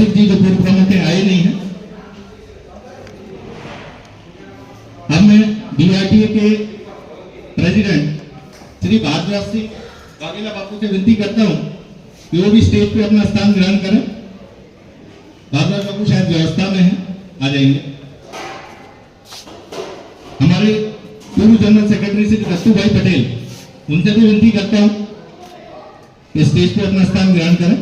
कौशिक जी जो पूर्व प्रमुख हैं आए नहीं हैं। अब मैं बीआरटीए के प्रेसिडेंट श्री भारद्वाज सिंह वाघेला बापू से विनती करता हूं कि वो भी स्टेज पे अपना स्थान ग्रहण करें। भारद्वाज बापू शायद व्यवस्था में हैं, आ जाएंगे। हमारे पूर्व जनरल सेक्रेटरी श्री दत्तू भाई पटेल, उनसे भी विनती करता हूं कि स्टेज पे अपना स्थान ग्रहण करें।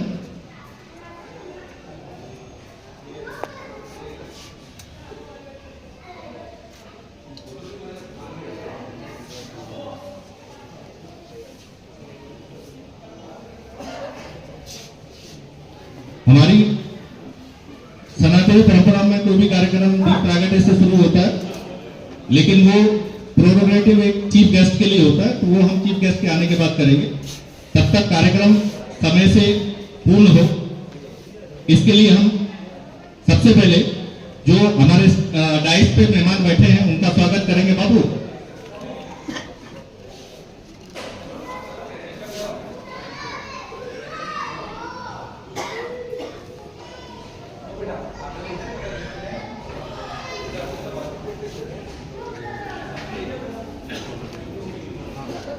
हमारी सनातनी परंपरा में कोई भी कार्यक्रम दीप प्रागट्य से शुरू होता है, लेकिन वो प्रोरोगेटिव एक चीफ गेस्ट के लिए होता है, तो वो हम चीफ गेस्ट के आने के बाद करेंगे। तब तक कार्यक्रम समय से पूर्ण हो, इसके लिए हम सबसे पहले जो हमारे डाइस पे मेहमान बैठे हैं उनका स्वागत करेंगे। बाबू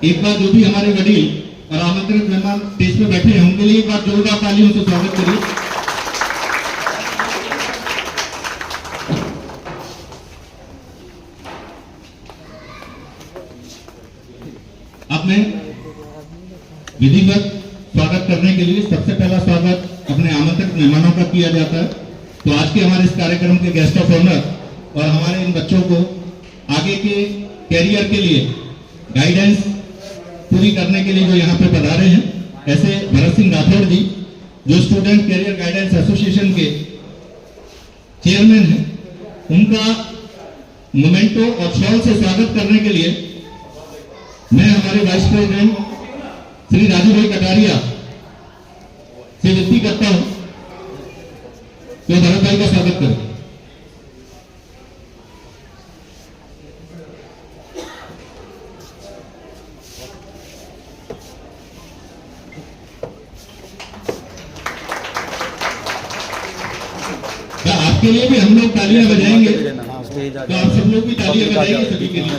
एक बार जो भी हमारे वडील और आमंत्रित मेहमान स्टेज पे बैठे हैं उनके लिए एक बार जोरदार तालियों से स्वागत करिए। अब मैं विधिवत स्वागत करने के लिए सबसे पहला स्वागत अपने आमंत्रित मेहमानों का किया जाता है। तो आज के हमारे इस कार्यक्रम के गेस्ट ऑफ ऑनर और हमारे इन बच्चों को आगे के कैरियर के लिए गाइडेंस पूरी करने के लिए जो यहाँ पे पधारे हैं, ऐसे भरत सिंह राठौड़ जी जो स्टूडेंट कैरियर गाइडेंस एसोसिएशन के चेयरमैन हैं, उनका मोमेंटो और शॉल से स्वागत करने के लिए मैं हमारे वाइस प्रेसिडेंट श्री राजू भाई कटारिया से विनती करता हूं कि भरत भाई का स्वागत करें। आपके लिए भी हम लोग तालियां बजाएंगे, तो आप सब लोग भी तालियां बजाएंगे सभी के लिए।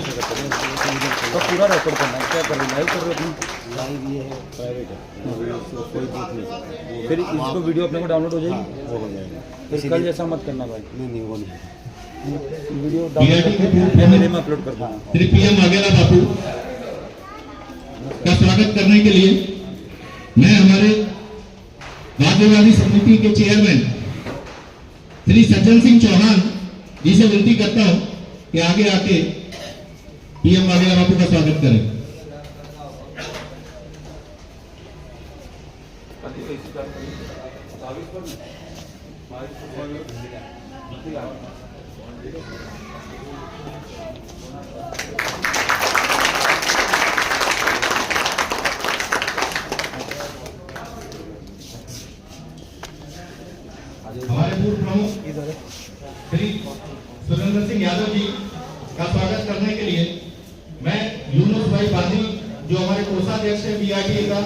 तो पूरा रिकॉर्ड करना है, क्या कर रहे लाइव कर रहे हो? लाइव ये है, प्राइवेट है, कोई देख नहीं। फिर इसको वीडियो अपने को डाउनलोड हो जाएगी, वो हो जाएगा। फिर कल जैसा मत करना भाई। नहीं वो नहीं, वीडियो डाउनलोड मेरे में अपलोड कर दूंगा। श्री पीएम वाघेला बापू का स्वागत करने के लिए मैं हमारे वाद्यवादी समिति के चेयरमैन श्री सज्जन सिंह चौहान जी से विनती करता हूं कि आगे आके पीएम वाघेला बापू का स्वागत करें। हमारे पूर्व प्रमुख श्री सुरेंद्र सिंह यादव जी का स्वागत करने के लिए मैं यूनुस भाई बादी जो हमारे कोषाध्यक्ष है बीआरटीए का,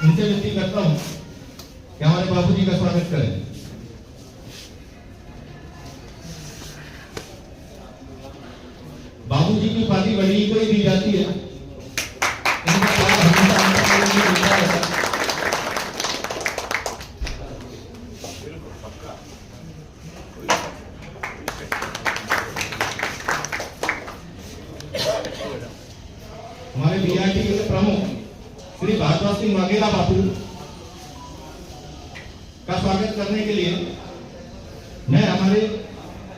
उनसे विनती करता हूं कि हमारे बाबूजी का स्वागत करें। बाबूजी की उपाधि वडील को ही दी जाती है। हमारे बीआरटीए के प्रमुख श्री भारद्वाज सिंह वाघेला बापू का स्वागत करने के लिए मैं हमारे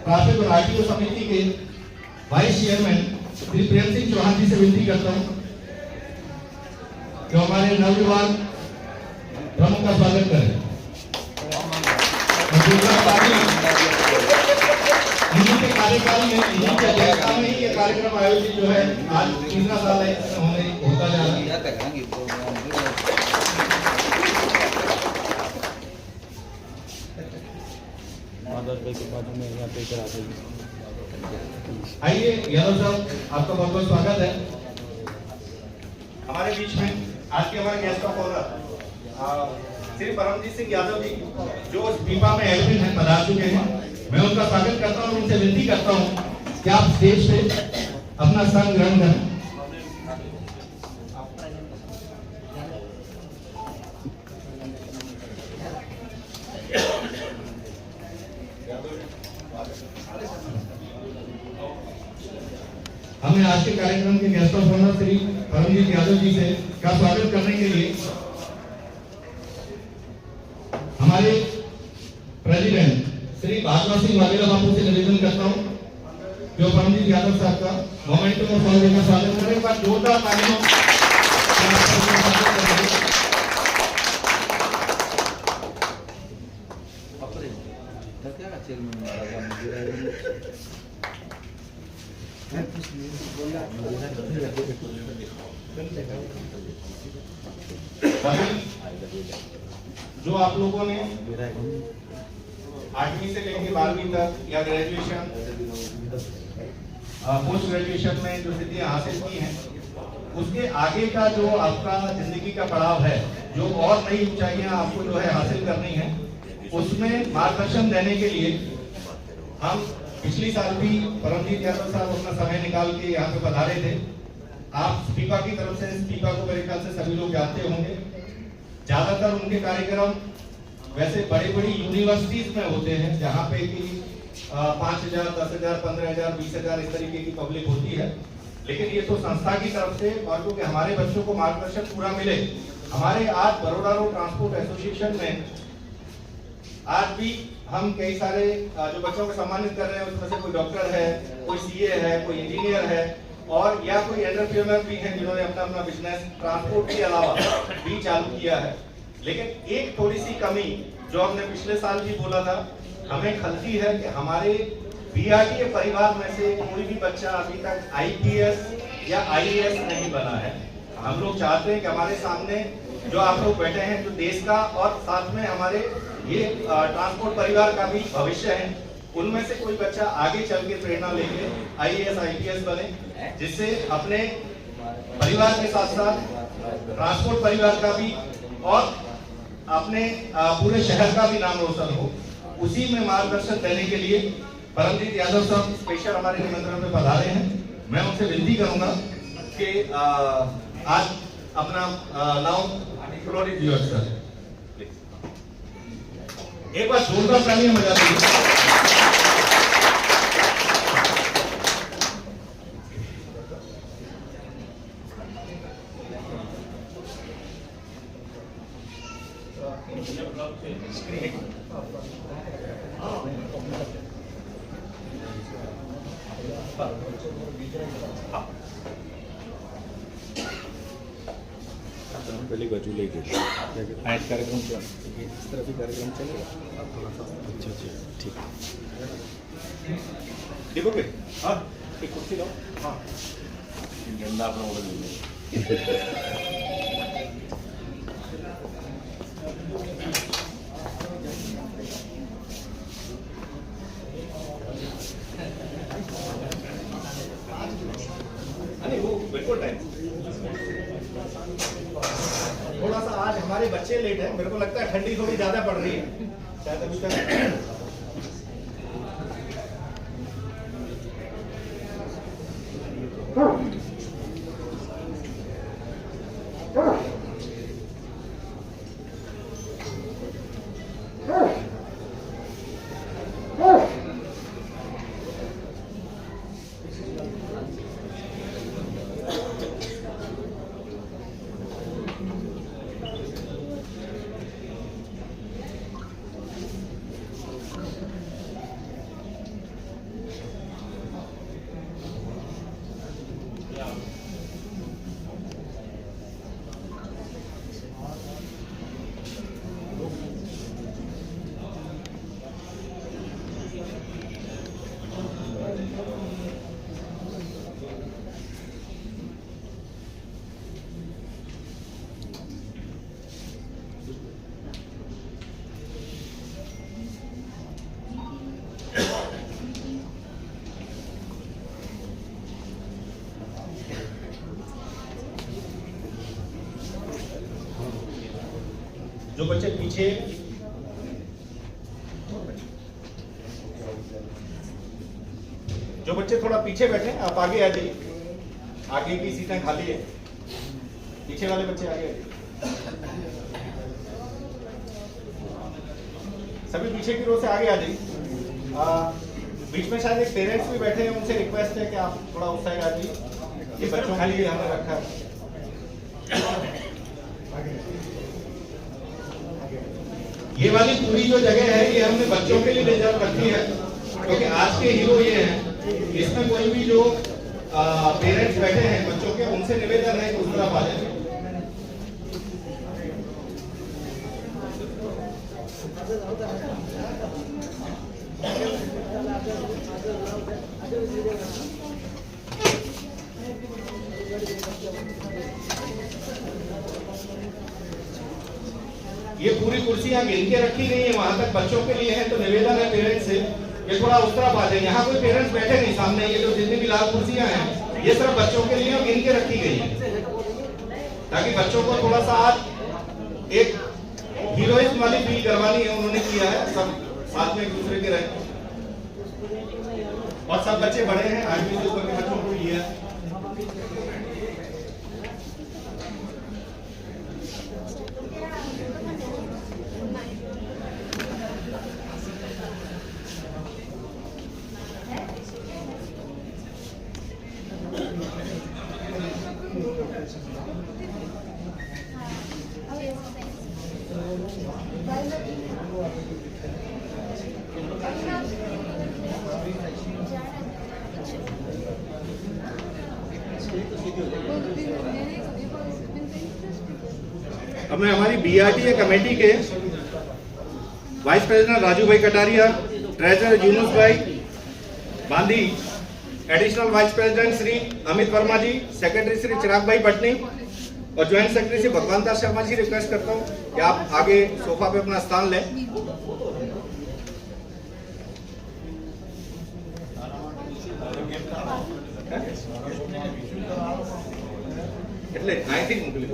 ट्रैफिक और आरटीओ समिति के वाइस चेयरमैन श्री प्रेम सिंह चौहान जी से विनती करता हूं कि हमारे नवयुवान प्रमुख का स्वागत करें। इनके कार्यकाल में, इनकी अध्यक्षता में ही ये कार्यक्रम आयोजित जो है आज तीसरा साल है होता जा रहा है। आइए यादव साहब, आपका बहुत बहुत स्वागत है हमारे बीच में। आज के हमारे guest of honour Shri Paramjit Singh Yadav ji जो फीफा में एडमिन हैं पधार चुके हैं, मैं उनका स्वागत करता हूँ और उनसे विनती करता हूँ कि आप स्टेज पे अपना स्थान ग्रहण करें। हमें आज के कार्यक्रम के guest of honour Shri Paramjit Yadav ji से का स्वागत करने के लिए हमारे प्रेसिडेंट श्री भागवत सिंह वाघेला बापू से निवेदन करता हूं जो परमजीत यादव साहब का मोमेंटम और फॉलो का स्वागत करें। एक बार जोरदार तालियों जो आप लोगों ने 8वीं से लेकर 12वीं तक या ग्रेजुएशन पोस्ट ग्रेजुएशन में जो सिद्धियां हासिल की हैं, उसके आगे का जो आपका जिंदगी का पड़ाव है, जो और नई ऊंचाइयां आपको जो है हासिल करनी है, उसमें मार्गदर्शन देने के लिए हम पिछली साल भी परमजीत यादव साहब अपना समय निकाल के यहाँ पे पधारे थे। आप फीफा की तरफ से, फीफा को मेरे ख्याल से सभी लोग जानते होंगे। ज्यादातर उनके कार्यक्रम वैसे बड़ी बड़ी यूनिवर्सिटीज में होते हैं जहाँ पे कि 5,000, 10,000, 15,000, 20,000 इस तरीके की पब्लिक होती है। लेकिन ये तो संस्था की तरफ से, और क्योंकि हमारे बच्चों को मार्गदर्शन पूरा मिले, हमारे आज बड़ौदा रोड ट्रांसपोर्ट एसोसिएशन में आज भी हम कई सारे जो बच्चों को सम्मानित कर रहे हैं, उसमें से कोई डॉक्टर है, कोई सीए है, कोई इंजीनियर है, और या कोई एंटरप्रेन्योर भी है जिन्होंने अपना अपना बिजनेस ट्रांसपोर्ट के अलावा भी चालू किया है। लेकिन एक थोड़ी सी कमी जो हमने पिछले साल भी बोला था, हमें खलती है कि हमारे बीआरटीए परिवार में से कोई भी बच्चा अभी तक आईपीएस या आईएएस नहीं बना है। हम लोग चाहते हैं कि हमारे सामने जो आप लोग बैठे हैं, जो देश का और साथ में हमारे ये ट्रांसपोर्ट परिवार का भी भविष्य है, उनमें से कोई बच्चा आगे चल के प्रेरणा लेके आईएएस आईपीएस बने, जिससे अपने परिवार के साथ साथ ट्रांसपोर्ट परिवार का भी और अपने पूरे शहर का भी नाम रोशन हो। उसी में मार्गदर्शन देने के लिए परमजीत यादव साहब स्पेशल हमारे निमंत्रण में पधारे हैं। मैं उनसे विनती करूंगा कि आज अपना नाम फ्लोर इज योर्स सर। एक बार जोरदार तालियां बजा दीजिए। पहले बाजू लेके आज कार्यक्रम इस तरफ ही कार्यक्रम चलेगा। अच्छा अच्छा ठीक है। देखो भाई, हाँ एक कुर्सी लो। हाँ गंदा अपना ऑर्डर वो बिल्कुल टाइम। थोड़ा सा आज हमारे बच्चे लेट हैं, मेरे को लगता है ठंडी थोड़ी ज्यादा पड़ रही है शायद अभी तक। जो बच्चे पीछे थोड़ा पीछे बैठे आप आगे आ जाइए, आगे की सीटें खाली है, पीछे वाले बच्चे आगे आ जाइए, सभी पीछे की रो से आगे आ जाइए। बीच में शायद एक पेरेंट्स भी बैठे हैं, उनसे रिक्वेस्ट है कि आप थोड़ा उस साइड आ जाइए, ये बच्चों के लिए हमने रखा है। ये वाली पूरी जो जगह है ये हमने बच्चों के लिए रिजर्व रखी है, क्योंकि आज के हीरो ये हैं। इसमें कोई भी जो पेरेंट्स बैठे हैं बच्चों के, उनसे निवेदन है कि उस तरफ आ जाए। ये पूरी कुर्सियां गिन के रखी गई है, वहां तक बच्चों के लिए है, तो निवेदन है पेरेंट्स से ये थोड़ा उस तरफ आ जाए। यहाँ कोई पेरेंट्स बैठे नहीं सामने, ये जो जितनी भी लाल कुर्सियां हैं ये सिर्फ बच्चों के लिए गिन के रखी गई है, ताकि बच्चों को थोड़ा सा आज एक हीरोइज्म वाली फील करवानी है। उन्होंने किया है, सब साथ में एक दूसरे के रहे और सब बच्चे बड़े हैं, आज भी ऊपर के बच्चों को लिया है। अब मैं हमारी बीआरटीए कमेटी के vice president Raju bhai Kataria, treasurer Yunus bhai Bandi, additional vice president Shri Amit Verma ji, secretary Shri Chirag bhai Patni और ज्वाइंट सेक्रेटरी श्री भगवान दास शर्मा जी रिक्वेस्ट करता हूँ कि आप आगे सोफा पे अपना स्थान लें। એટલે અહીંથી મોકલી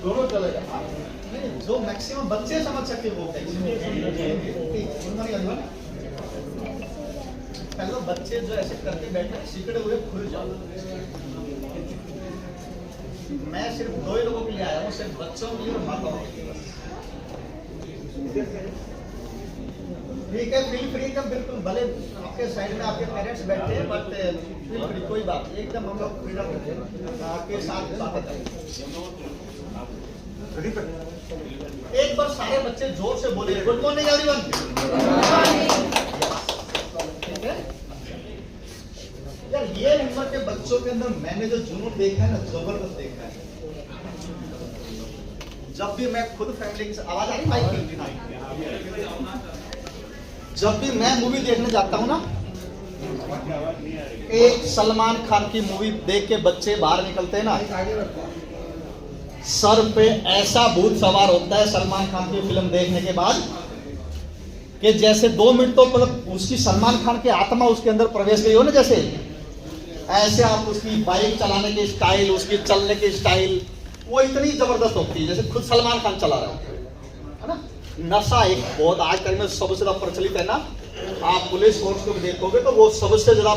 दोनों चलेगा। जो मैक्सिमम बच्चे समझ सके वो पहले बच्चे जो ऐसे करके बैठे सिकड़े हुए खुल जाओ। मैं सिर्फ 2 ही लोगों के लिए आया हूँ, सिर्फ बच्चों के लिए और माँ बाप के लिए। ठीक है, फील फ्री का बिल्कुल, भले आपके साइड में आपके पेरेंट्स बैठे हैं, बट फील फ्री, कोई बात नहीं, एकदम हम लोग फ्रीडम होते हैं आपके साथ बातें करें। एक बार सारे बच्चे जोर से बोले गुड मॉर्निंग एवरीवन। ठीक है यार, ये उम्र के बच्चों के अंदर मैंने जो जुनून देखा है ना, जबरदस्त देखा है। जब भी मैं खुद फैमिली से, आवाज आ रही माइक की, जब भी मैं मूवी देखने जाता हूँ ना, एक सलमान खान की मूवी देख के बच्चे बाहर निकलते हैं ना, सर पे ऐसा भूत सवार होता है सलमान खान की फिल्म देखने के बाद कि जैसे 2 मिनट तो मतलब उसकी सलमान खान की आत्मा उसके अंदर प्रवेश गई हो ना, जैसे ऐसे आप उसकी बाइक चलाने की स्टाइल, उसकी चलने की स्टाइल, वो इतनी जबरदस्त होती है जैसे खुद सलमान खान चला रहा है ना। नशा एक बहुत आजकल में सबसे ज्यादा प्रचलित है ना, आप पुलिस फोर्स को भी देखोगे तो वो सबसे ज्यादा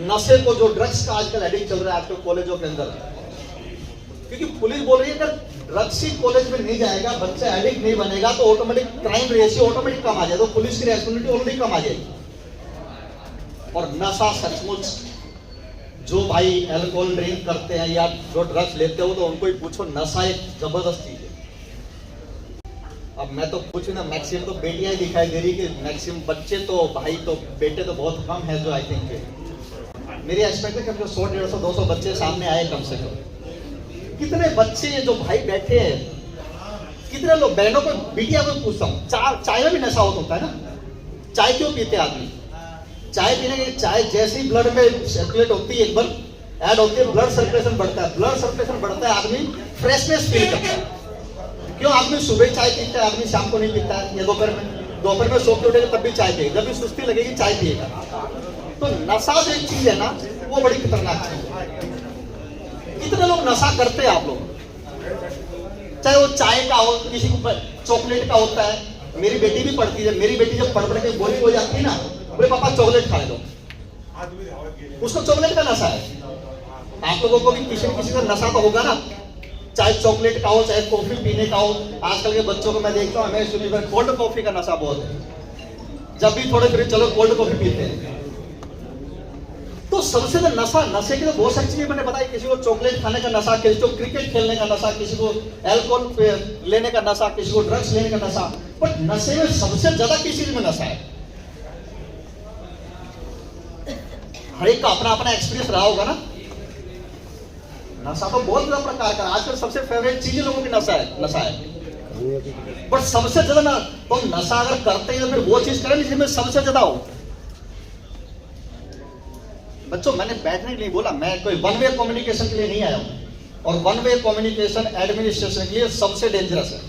नशे को, जो ड्रग्स का आजकल एडिक्ट चल रहा है आजकल कॉलेजों के अंदर, क्योंकि पुलिस बोल रही है अगर ड्रग्स ही कॉलेज में नहीं जाएगा, बच्चा एडिक्ट नहीं बनेगा तो ऑटोमेटिक क्राइम रेशियो ऑटोमेटिक कम आ जाएगा, तो पुलिस की रेस्पॉन्सिबिलिटी ऑलरेडी कम आ जाएगी। और नशा सचमुच, जो भाई अल्कोहल ड्रिंक करते हैं या जो ड्रग्स लेते हो तो उनको ही पूछो, नशा एक जबरदस्त चीज है। अब मैं तो पूछूं ना, मैक्सिमम तो बेटियां ही दिखाई दे रही कि मैक्सिमम बच्चे तो, भाई तो बेटे तो बहुत कम है जो आई थिंक मेरी एक्सपेक्ट है कि 100, 150, 200 बच्चे सामने आए कम से कम। कितने बच्चे जो भाई बैठे हैं, कितने लोग, बहनों को, बिटिया को पूछता हूँ, चाय में भी नशा होता है ना, चाय क्यों पीते आदमी? चाय पीने के, चाय जैसे ही ब्लड में सर्कुलेट होती है, एक बार ऐड होती है, ब्लड सर्कुलेशन बढ़ता है, ब्लड सर्कुलेशन बढ़ता है, आदमी फ्रेशनेस फील करता है। क्यों आदमी सुबह चाय पीता है, आदमी शाम को नहीं पीता है, या दोपहर में सो के उठेगा तब भी चाय पिएगा, जब भी सुस्ती लगेगी चाय पिएगा। तो नशा जो एक चीज है ना, वो बड़ी खतरनाक चीज है। कितने लोग नशा करते हैं आप लोग, चाहे वो चाय का हो, किसी को चॉकलेट का होता है। मेरी बेटी भी पढ़ती है, मेरी बेटी जब पढ़ के बोली हो जाती है ना, बोले पापा चॉकलेट खा लो, उसको चॉकलेट का नशा है। आप लोगों को भी किसी न किसी का नशा तो होगा ना, चाहे चॉकलेट का हो, चाहे कॉफी पीने का हो। आजकल के बच्चों को मैं देखता हूँ, हमें शुरू में कोल्ड कॉफी का नशा बहुत है, जब भी थोड़े फिर चलो कोल्ड कॉफी पीते हैं। तो सबसे तो नशा, नशे की तो बहुत सारी चीजें मैंने बताई, किसी को चॉकलेट खाने का नशा, किसी को क्रिकेट खेलने का नशा, किसी को अल्कोहल लेने का नशा, किसी को ड्रग्स लेने का नशा। बट नशे में सबसे ज्यादा किस चीज में नशा है? हर एक का अपना अपना एक्सपीरियंस रहा होगा ना। नशा तो बहुत ज्यादा प्रकार का आजकल सबसे फेवरेट चीज लोगों की नशा है। पर सबसे ज्यादा ना तो नशा अगर करते हैं तो फिर वो चीज करें जिसमें सबसे ज्यादा हो। बच्चों मैंने बैठने के लिए बोला, मैं कोई वन वे कम्युनिकेशन के लिए नहीं आया हूं, और वन वे कम्युनिकेशन एडमिनिस्ट्रेशन के लिए सबसे डेंजरस है।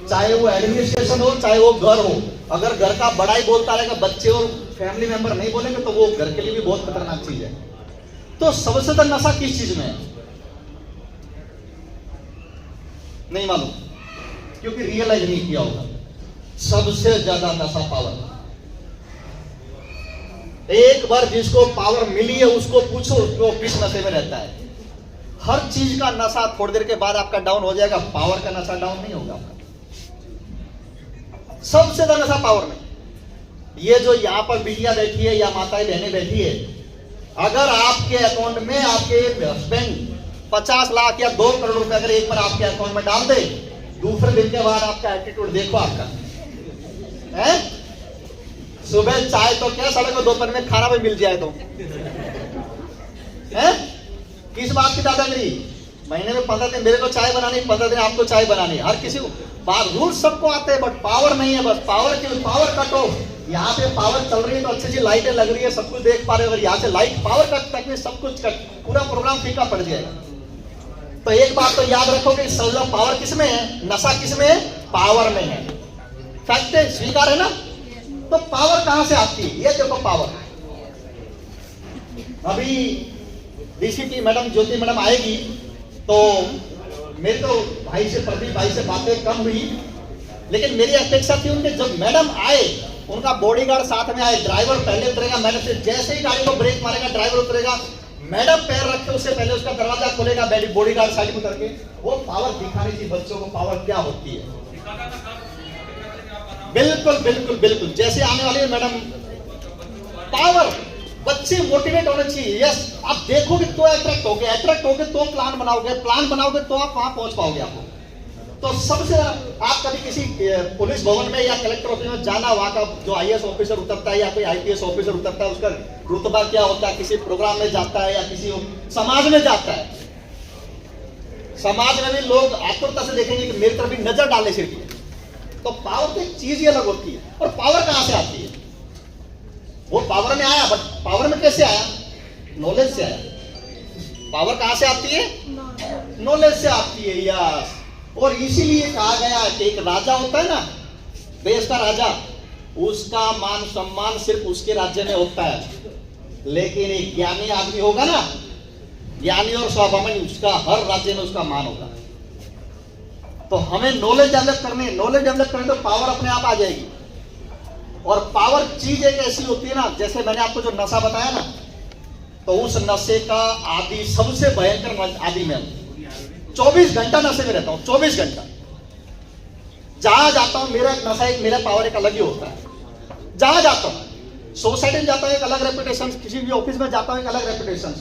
चाहे वो एडमिनिस्ट्रेशन हो चाहे वो घर हो, अगर घर का बड़ा ही बोलता रहेगा, बच्चे और फैमिली मेंबर नहीं बोलेंगे तो वो घर के लिए भी बहुत खतरनाक चीज है। तो सबसे ज्यादा नशा किस चीज में है नहीं मालूम, क्योंकि रियलाइज नहीं किया होगा। सबसे ज्यादा नशा पावर। एक बार जिसको पावर मिली है उसको पूछो वो किस नशे में रहता है। हर चीज का नशा थोड़ी देर के बाद आपका डाउन हो जाएगा, पावर का नशा डाउन नहीं होगा आपका। सबसे ज्यादा नशा पावर में। ये जो यहां पर बिटिया बैठी है या माताएं बहनें बैठी है, अगर आपके अकाउंट में आपके हस्बैंड 50 लाख या 2 करोड़ रुपए अगर एक बार आपके अकाउंट में डाल दे, दूसरे दिन के बाद आपका एटीट्यूड देखो आपका है। सुबह चाय तो क्या, सड़क में दोपहर में खाना भी मिल जाए तो है। किस बात की दादागिरी? महीने में 15 दिन मेरे को चाय बनानी, 15 दिन आपको चाय बनानी। हर किसी को रूल सबको आते हैं, बट पावर नहीं है। बस पावर कट ऑफ। यहाँ पे पावर चल रही है तो अच्छी लाइटें लग रही है, सब कुछ देख पा रहे हो। अगर यहाँ से लाइट पावर कट तक में सब कुछ कट, पूरा प्रोग्राम फीका पड़ जाएगा। तो एक बात तो याद रखोगे, सबसे पावर किसमें है? नशा किसमें है? पावर में है। फैक्ट है, स्वीकार है ना। तो पावर कहां से आती है? ये देखो पावर। अभी डीसीपी मैडम ज्योति मैडम आएगी तो मेरी तो भाई से, प्रदीप भाई से बातें कम हुई, लेकिन मेरी अपेक्षा थी उनके जब मैडम आए उनका बॉडीगार्ड साथ में आए। ड्राइवर पहले उतरेगा, मैडम से जैसे ही गाड़ी को ब्रेक मारेगा ड्राइवर उतरेगा, मैडम पैर रखे उससे पहले उसका दरवाजा खोलेगा, बॉडीगार्ड साइड में उतर के। वो पावर दिखानी थी बच्चों को, पावर क्या होती है। बिल्कुल बिल्कुल बिल्कुल, जैसे आने वाली है मैडम। पावर, बच्चे मोटिवेट होने चाहिए। यस, आप देखोगे तो अट्रैक्ट होगे तो प्लान बनाओगे तो आप वहां पहुंच पाओगे। आपको तो सबसे आप कभी किसी पुलिस भवन में या कलेक्टर ऑफिस में जाना, वहां का जो आईएएस ऑफिसर उतरता है या कोई आईपीएस ऑफिसर उतरता है, उसका रुतबा क्या होता है, किसी प्रोग्राम में जाता है या किसी समाज में जाता है, समाज में भी लोग आतुरता से देखेंगे कि मेरी तरफ भी नजर डाले सिर्फ। तो पावर तो एक चीज ही अलग होती है। और पावर कहां से आती है? वो पावर में आया, बट पावर में कैसे आया? नॉलेज से आया। पावर कहां से आती है? नॉलेज से आती है। यस, और इसीलिए कहा गया कि एक राजा होता है ना, देश का राजा, उसका मान सम्मान सिर्फ उसके राज्य में होता है। लेकिन एक ज्ञानी आदमी होगा ना, ज्ञानी और स्वाभिमानी, उसका हर राज्य में उसका मान होगा। तो हमें नॉलेज डेवलप करनी है। नॉलेज डेवलप करें तो पावर अपने आप आ जाएगी। और पावर चीज एक ऐसी होती है ना, जैसे मैंने आपको जो नशा बताया ना, तो उस नशे का आदि, सबसे भयंकर आदि में 24 घंटा नशे में रहता हूं। 24 घंटा जहां जाता हूं मेरा एक नशा, एक मेरा पावर एक अलग ही होता है। जहां जाता हूं, सोसाइटी में जाता हूं एक अलग रेपुटेशन, किसी भी ऑफिस में जाता हूं एक अलग रेपुटेशन।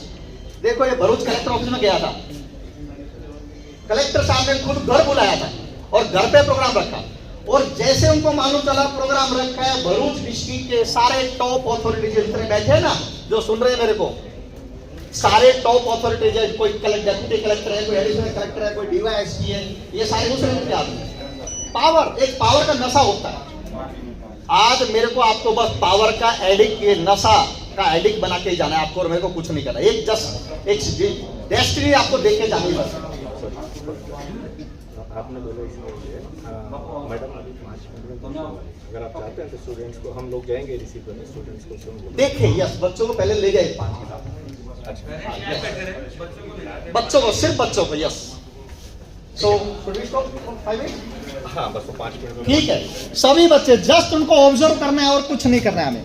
देखो ये भरूच कलेक्टर ऑफिस में गया था, कलेक्टर साहब ने खुद घर बुलाया था और घर पे प्रोग्राम रखा। और जैसे उनको मालूम चला प्रोग्राम रखा है, भरूच डिस्ट्रिक्ट के सारे टॉप अथॉरिटीज जितने बैठे हैं ना, जो सुन रहे हैं मेरे को, सारे टॉप अथॉरिटीज है, कोई डिप्टी कलेक्टर है, कोई एडिशनल कलेक्टर है, कोई डीवाईएसपी है, ये सारे उस रेंज के आदमी। पावर, एक पावर का नशा होता है। आज मेरे को आपको बस पावर का एडिक्ट, ये नशा का एडिक्ट बना के जाना है आपको, और मेरे को कुछ नहीं करना। एक जस्ट एक डेस्टिनी आपको देख के जानी बस। आपने बोला इसलिए मैडम अभी 5 मिनट में अगर आप चाहते हैं तो स्टूडेंट्स को हम लोग जाएंगे रिसीव करने, स्टूडेंट्स को देखिए। यस, बच्चों को पहले ले जाए 5 किताब। बच्चों को, सिर्फ बच्चों को। यस, सो 5 मिनट। हाँ, बस 5 मिनट। ठीक है, सभी बच्चे जस्ट उनको ऑब्जर्व करना है और कुछ नहीं करना है हमें।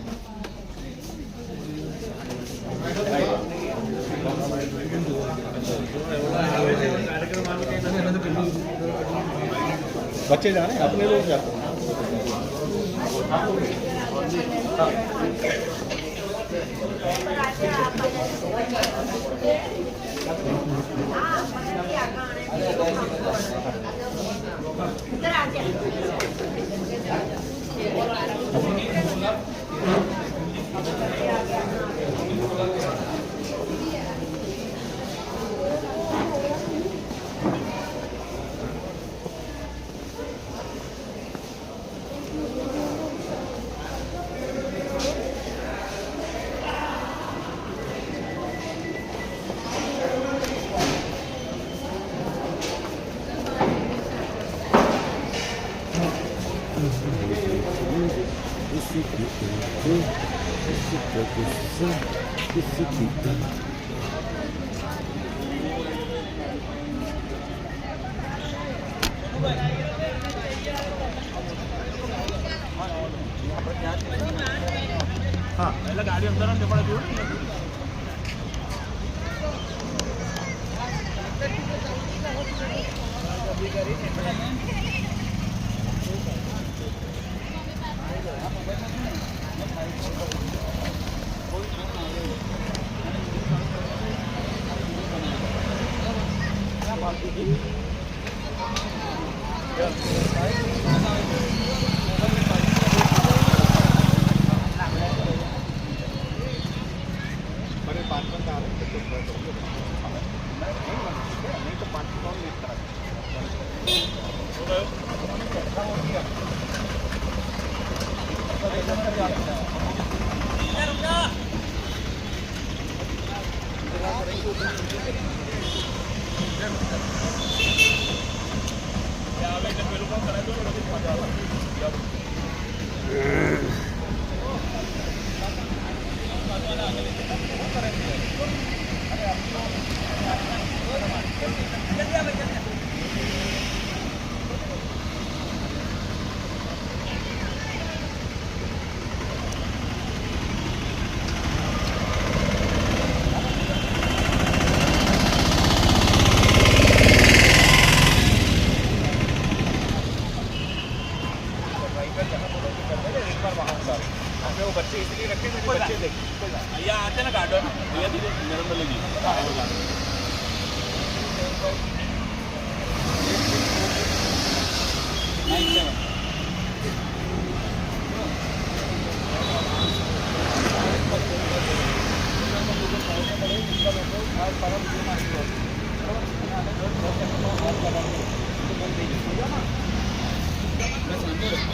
बच्चे जा रहे हैं, अपने लोग जाते हैं।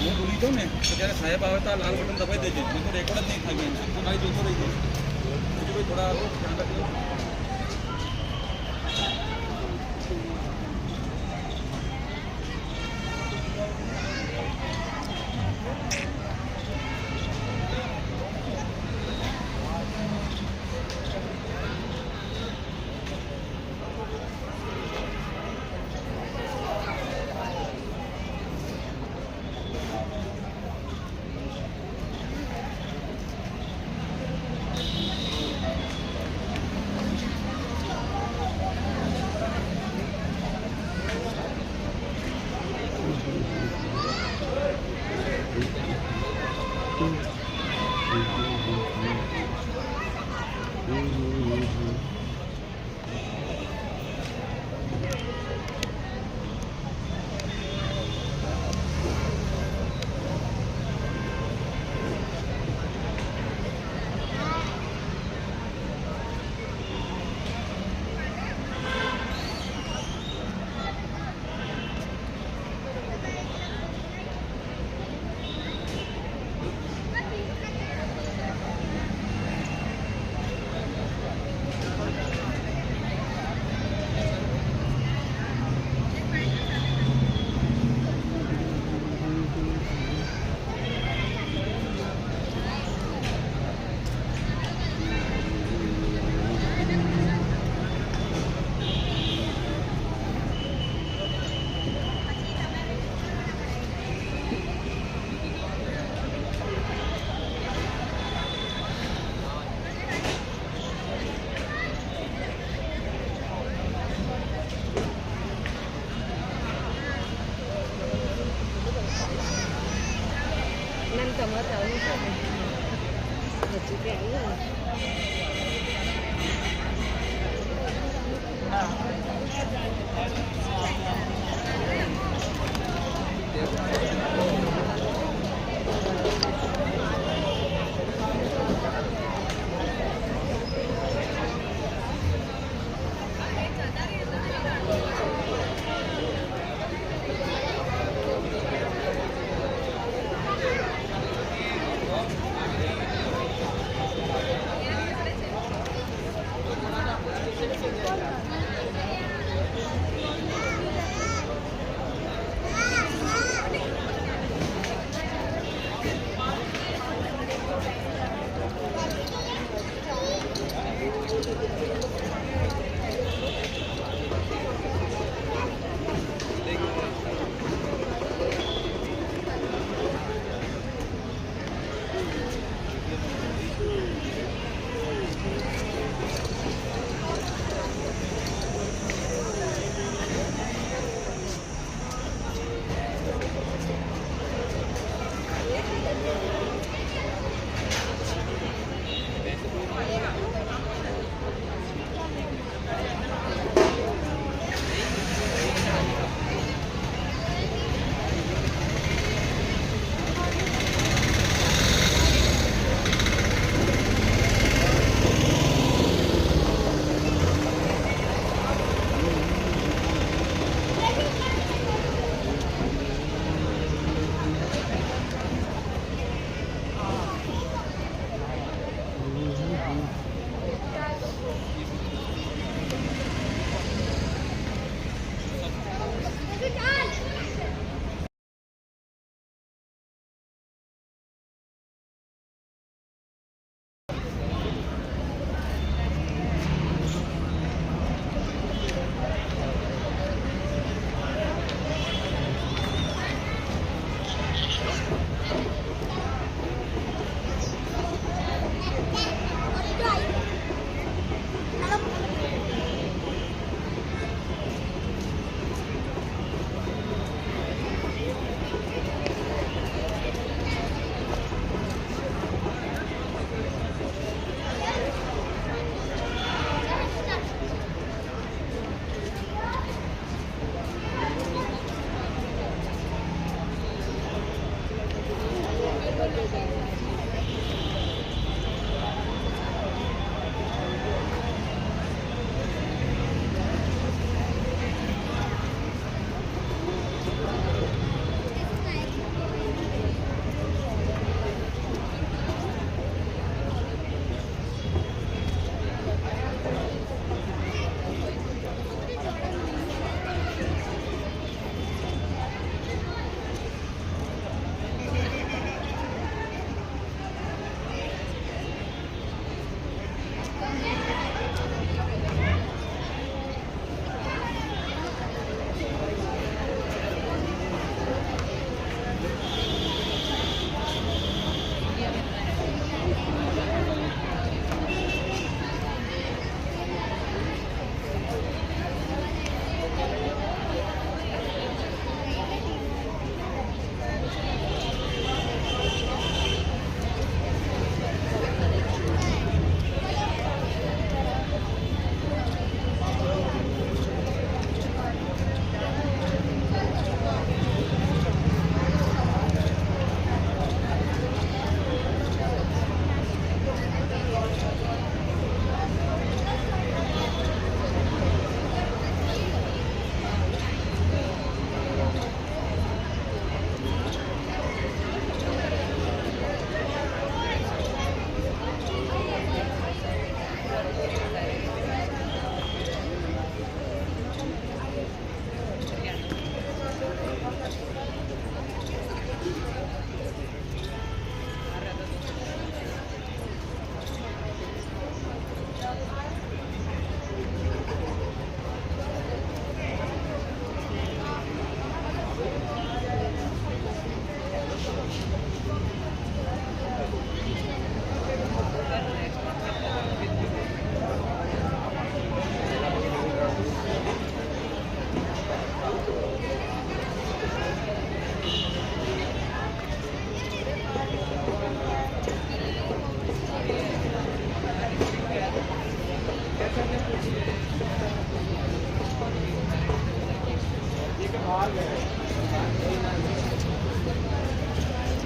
હું ભૂલી જાઉં ને તો જ્યારે સાહેબ આવે તો લાલ બટન દબાઈ દેજે નહીં તો રેકોર્ડ જ નહીં થાય બેન તો ભાઈ જોતો રહી જાય બીજું ભાઈ થોડા ધ્યાન રાખજો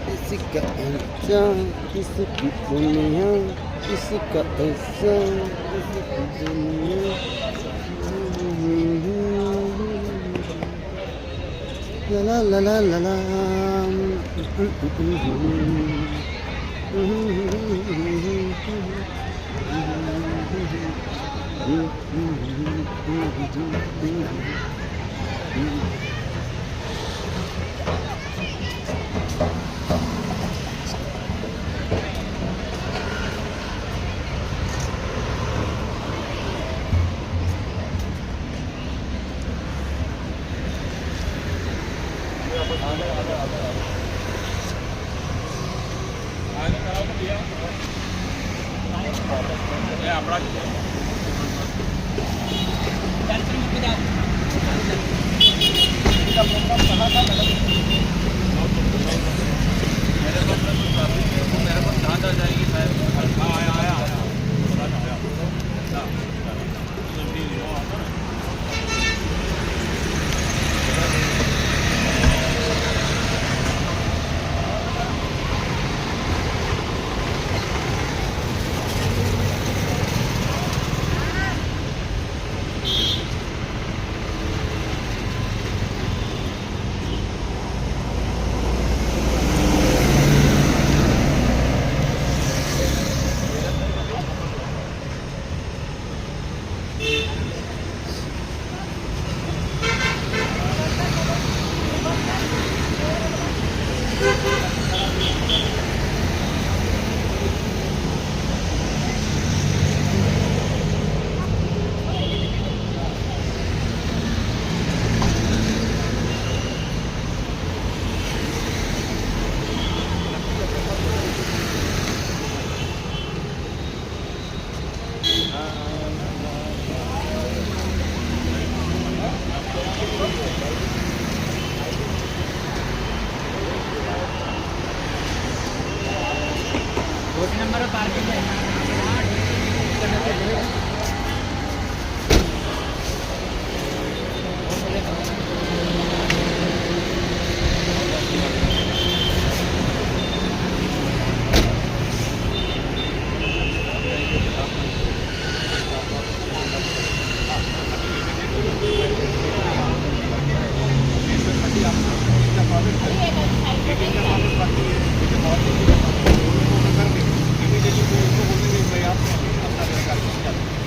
किसी का ऐसा किसी की दुनिया किसी का ऐसा किसी की दुनिया ला ला ला ला ला इमीडिएटली वो उनको बोलेंगे भाई आप अपना कार्यक्रम चालू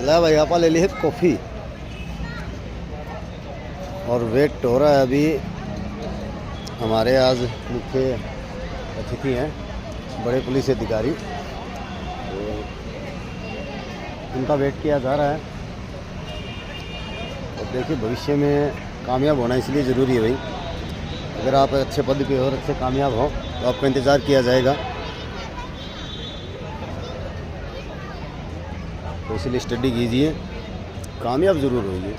ला भाई आपा ले ली है कॉफ़ी और वेट हो रहा है अभी। हमारे आज मुख्य अतिथि हैं बड़े पुलिस अधिकारी, तो उनका वेट किया जा रहा है। और देखिए भविष्य में कामयाब होना इसलिए ज़रूरी है भाई, अगर आप अच्छे पद पे हो और अच्छे कामयाब हो तो आपका इंतज़ार किया जाएगा, तो इसलिए स्टडी कीजिए, कामयाब ज़रूर होइए।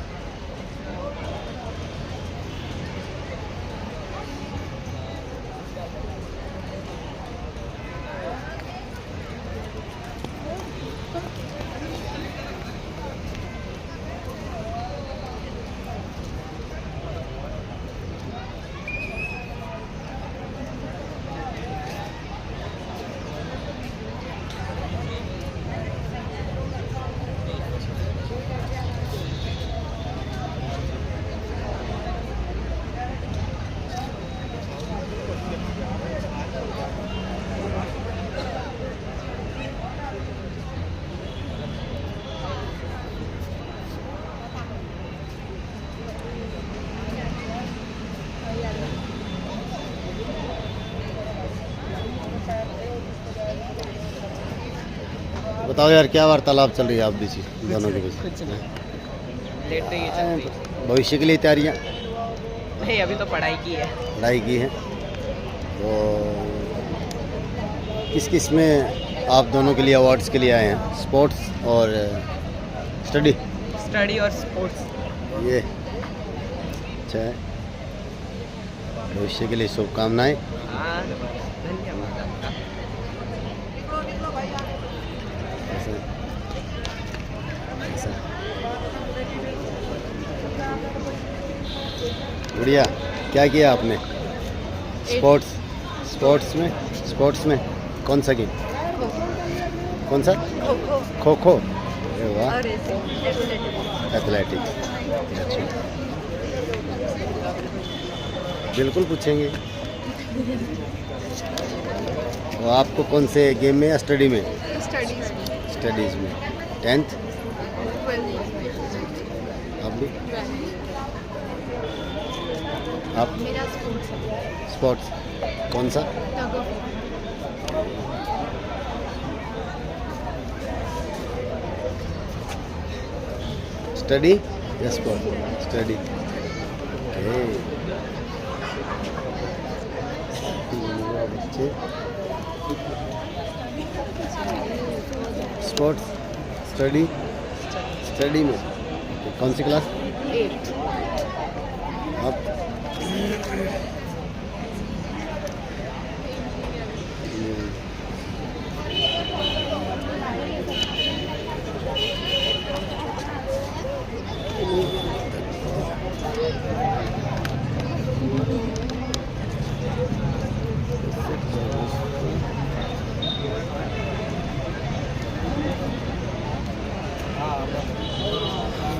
बताओ यार, क्या वार्तालाप चल रही है आप बीच दोनों के बीच? लेट रही है चल रही। भविष्य के लिए तैयारियां? नहीं, अभी तो पढ़ाई की है। पढ़ाई की है, तो किस किस में आप दोनों के लिए अवार्ड्स के लिए आए हैं? स्पोर्ट्स और स्टडी? स्टडी और स्पोर्ट्स। ये अच्छा है, भविष्य के लिए शुभकामनाएं। हाँ, धन्यवाद आपका। बढ़िया। क्या किया आपने स्पोर्ट्स में कौन सा गेम? कौन सा? खो खो। अरे वाह, एथलेटिक्स। अच्छा, बिल्कुल पूछेंगे। तो आपको कौन से गेम में या स्टडी में? स्टडीज़ में। 10th? आप भी? आप? मेरा स्पोर्ट्स है। स्पोर्ट्स कौन सा? स्टडी या स्पोर्ट? स्टडी। बच्चे स्पोर्ट्स, स्टडी में कौन सी क्लास? 8th। आप?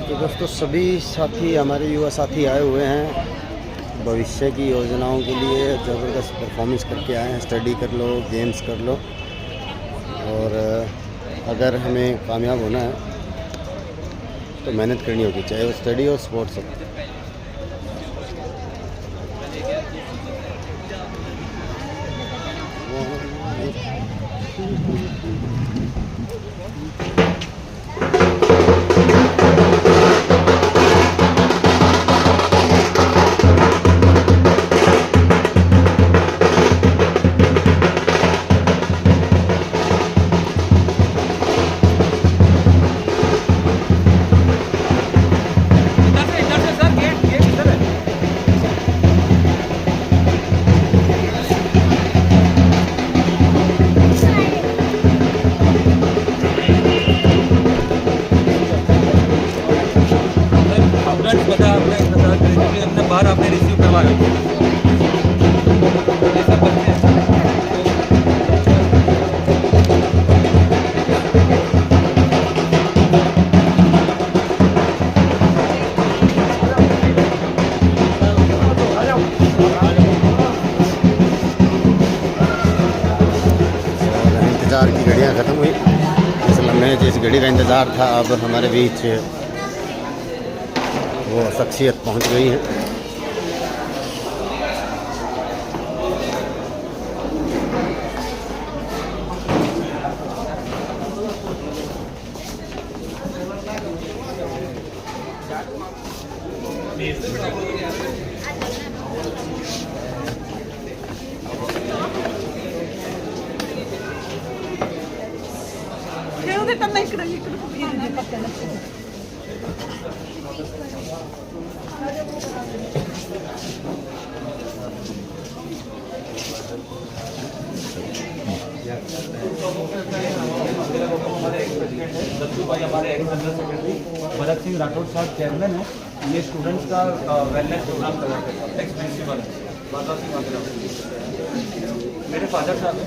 तो दोस्तों सभी साथी, हमारे युवा साथी आए हुए हैं भविष्य की योजनाओं के लिए, ज़बरदस्त परफॉर्मेंस करके आए हैं। स्टडी कर लो, गेम्स कर लो, और अगर हमें कामयाब होना है तो मेहनत करनी होगी, चाहे वो स्टडी हो, स्पोर्ट्स हो। बाहर आपने रिसीव करवाया। ये सब बच्चे इंतज़ार की घड़ियाँ ख़त्म हुई, इस लम्हे हमें जिस घड़ी का इंतज़ार था, अब हमारे बीच वो शख्सियत पहुंच गई है। दत्तूभाई हमारे x general secretary, Bharat Singh Rathore साहब चेयरमैन है। ये स्टूडेंट्स का वेलनेस प्रोग्राम करवाते हैं। एक्स प्रिंसिपल भरत सिंह वगैरह मेरे फादर साहब हैं।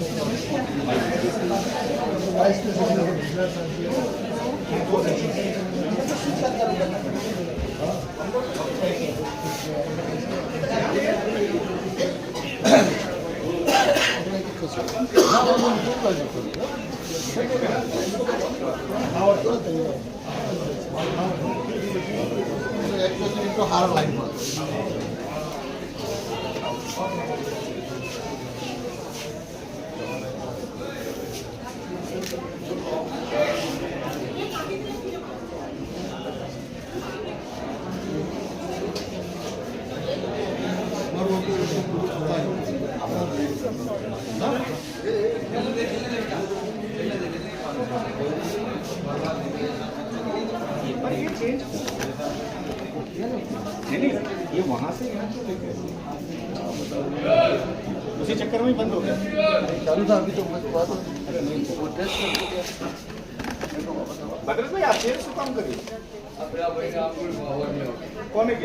नहीं, ये वहाँ से यहाँ से लेके उसी चक्कर में ही बंद हो गया। चालू था अभी तो अरे नहीं भद्रत भाई, आप देर से काम करिए। कौन है?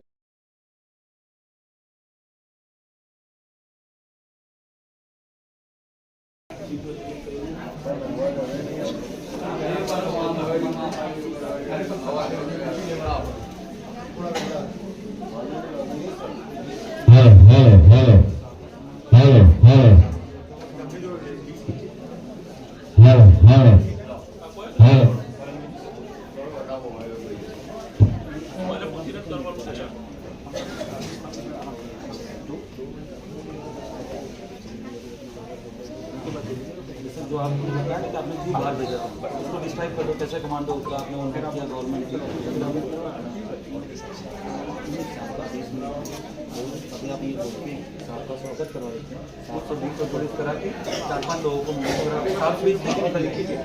जो आपको बताया कि आपने क्यों बाहर भेजा था, उसको डिस्क्राइब कर दो कैसे कमांडो होगा, आपने उनके किया गवर्नमेंट के। अभी आप ये बोल के आपका स्वागत करवा देते हैं, 720 को पुलिस करा के 4-5 लोगों को मूव करा के 720 की निकल कीजिए।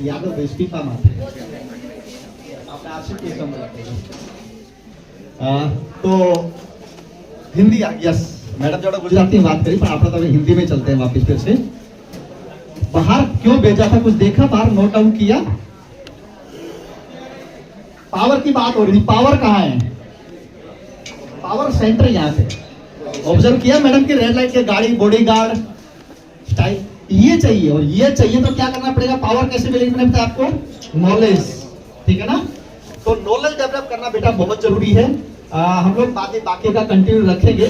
यादव बेस्टी का मात्र आपने आपसे केस नंबर तो हिंदी यस मैडम जोड़ा गुजराती में बात करी, पर आप तो अभी हिंदी में चलते हैं वापस फिर से। बाहर क्यों भेजा था, कुछ देखा बाहर, नोट डाउन किया? पावर की बात हो रही थी, पावर कहाँ है? पावर सेंटर यहाँ पे ऑब्जर्व किया मैडम की रेड लाइट के गाड़ी, बॉडीगार्ड स्टाइल ये चाहिए, और ये चाहिए तो क्या करना पड़ेगा? पावर कैसे मिलेगी? मैंने बताया आपको, नॉलेज, ठीक है ना? तो नॉलेज डेवलप करना बेटा बहुत जरूरी है। हम लोग बाकी का कंटिन्यू रखेंगे।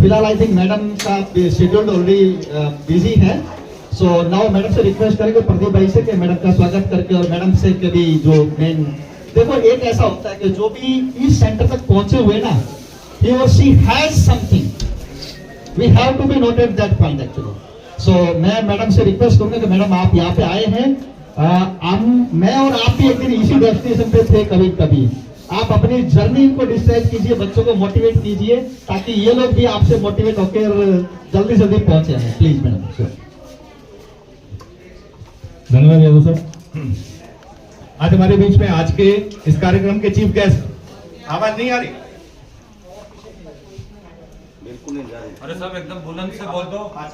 फिलहाल आई थिंक मैडम का शेड्यूल ऑलरेडी बिजी है, सो नाउ मैडम से रिक्वेस्ट करेंगे प्रदीप भाई से कि मैडम का स्वागत करके, और मैडम से कभी जो मेन देखो, एक ऐसा होता है कि जो भी इस सेंटर तक पहुंचे हुए ना, he or she has something, we have to be noted that point actually. So मैं मैडम से रिक्वेस्ट करूंगा कि मैडम आप यहाँ पे आए हैं, मैं और आप भी एक दिन इसी डेस्टिनेशन पे थे कभी कभी, आप अपनी जर्नी को डिस्क्राइब कीजिए, बच्चों को मोटिवेट कीजिए, ताकि ये लोग भी आपसे मोटिवेट होकर जल्दी जल्दी पहुंचे हैं। Please madam. धन्यवाद यादव सर। आज हमारे बीच में आज के इस कार्यक्रम के चीफ गेस्ट, आवाज नहीं आ रही? बिल्कुल नहीं जा रही। अरे सब एकदम बुलंद से बोल दो, आप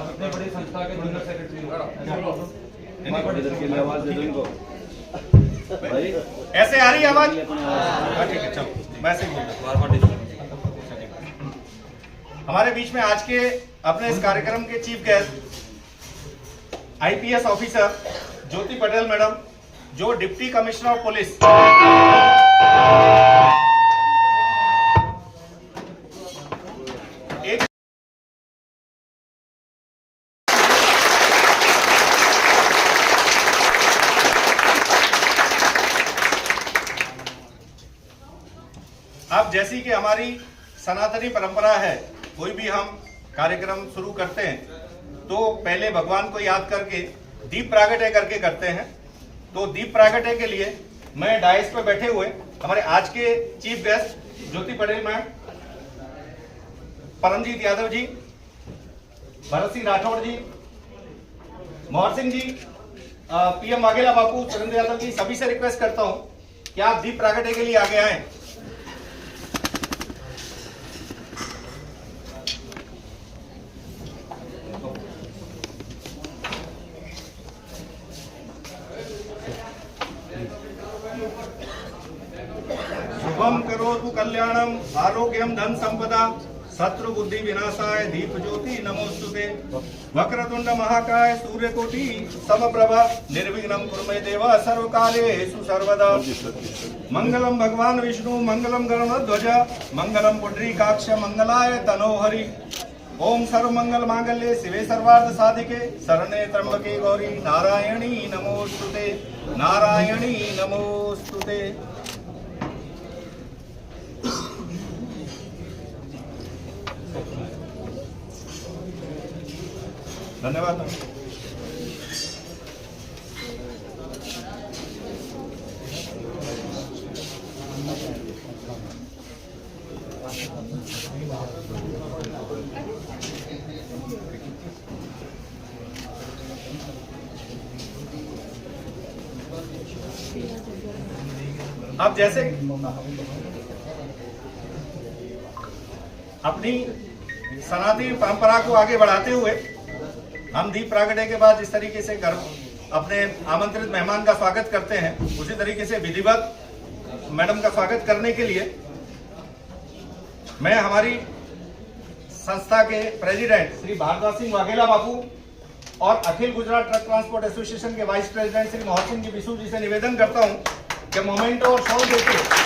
इतने बड़ी संस्था के जनरल सेक्रेटरी हो, आवाज दे दो इनको। ऐसे आ रही आवाज? ठीक है, चलो मैं ऐसे बोल रहा हूं। हमारे बीच में आज के अपने इस कार्यक्रम के चीफ गेस्ट आईपीएस ऑफिसर ज्योति पटेल मैडम, जो डिप्टी कमिश्नर ऑफ पुलिस अब जैसी कि हमारी सनातनी परंपरा है, कोई भी हम कार्यक्रम शुरू करते हैं तो पहले भगवान को याद करके दीप प्रागट्य करके करते हैं। तो दीप प्रागट्य के लिए मैं डायस पे बैठे हुए हमारे आज के चीफ गेस्ट ज्योति पटेल मैम, परमजीत यादव जी, भरत सिंह राठौड़ जी, मोहर सिंह जी, पीएम वाघेला बापू, सुरेंद्र यादव जी, सभी से रिक्वेस्ट करता हूं कि आप दीप प्रागट्य के लिए आगे आए। शुभम करोतु कल्याणम आरोग्यम धन संपदा शत्रु बुद्धि विनाशाय दीप ज्योति नमोस्तुते वक्रतुंड महाकाय सूर्यकोटि समप्रभा निर्विघ्नं कुरु मे देव सर्वकार्येषु सर्वदा मंगलम भगवान विष्णु मंगलम गरुड़ध्वज मंगलम पुंडरीकाक्ष मंगलाय तनोहरि ओम सर्वमंगल मांगल्ये शिवे सर्वार्थ साधिके शरणे त्र्यंबके गौरी नारायणी नमोस्तुते नारायणी नमोस्तुते। धन्यवाद। अब जैसे अपनी सनातनी परंपरा को आगे बढ़ाते हुए हम दीप प्रागट्य के बाद जिस तरीके से अपने आमंत्रित मेहमान का स्वागत करते हैं, उसी तरीके से विधिवत मैडम का स्वागत करने के लिए मैं हमारी संस्था के प्रेसिडेंट श्री भारद्वाज सिंह वाघेला बापू और अखिल गुजरात ट्रक ट्रांसपोर्ट एसोसिएशन के वाइस प्रेसिडेंट श्री मोहर सिंह जी बिशु जी से निवेदन करता हूं कि मोमेंटो और शॉल देके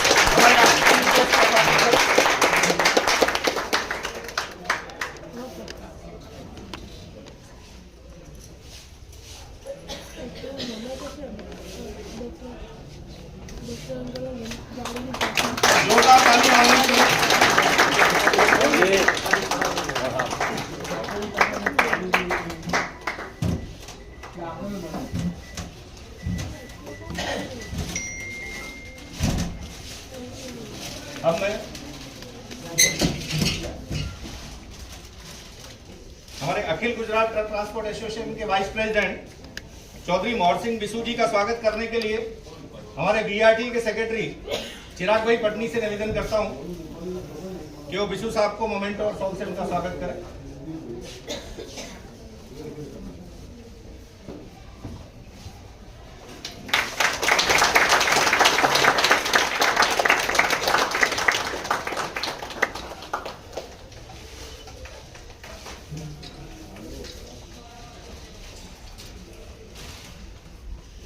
जोरदार तालियां होनी चाहिए। अब मैं हमारे अखिल गुजरात ट्रक ट्रांसपोर्ट एसोसिएशन के वाइस प्रेसिडेंट चौधरी मोहर सिंह बिशु जी का स्वागत करने के लिए हमारे बीआरटी के सेक्रेटरी चिराग भाई पटनी से निवेदन करता हूं कि वो बिशु साहब को मोमेंटो और शॉल से उनका स्वागत करें।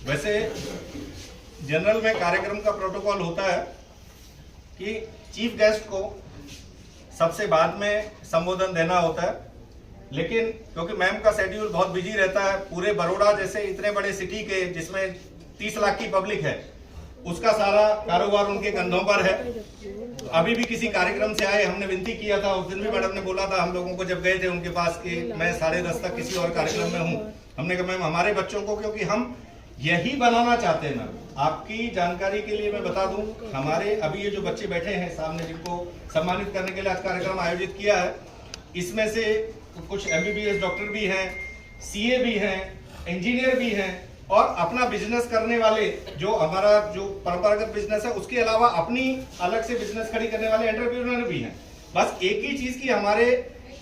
वैसे जनरल में कार्यक्रम का प्रोटोकॉल होता है कि चीफ गेस्ट को सबसे बाद में संबोधन देना होता है, लेकिन क्योंकि मैम का शेड्यूल बहुत बिजी रहता है, पूरे बड़ौदा जैसे इतने बड़े सिटी के जिसमें 30 लाख की पब्लिक है, उसका सारा कारोबार उनके कंधों पर है। अभी भी किसी कार्यक्रम से आए, हमने विनती किया था, उस दिन भी मैडम ने बोला था हम लोगों को जब गए थे उनके पास कि मैं 10:30 तक किसी और कार्यक्रम में हूँ। हमने कहा मैम हमारे बच्चों को, क्योंकि हम यही बनाना चाहते हैं मैम। आपकी जानकारी के लिए मैं बता दूं, हमारे अभी ये जो बच्चे बैठे हैं सामने जिनको सम्मानित करने के लिए आज कार्यक्रम आयोजित किया है, इसमें से कुछ MBBS डॉक्टर भी हैं, CA भी हैं, इंजीनियर भी हैं और अपना बिजनेस करने वाले, जो हमारा जो परंपरागत बिजनेस है उसके अलावा अपनी अलग से बिजनेस खड़ी करने वाले एंटरप्रेन्योर भी हैं। बस एक ही चीज की हमारे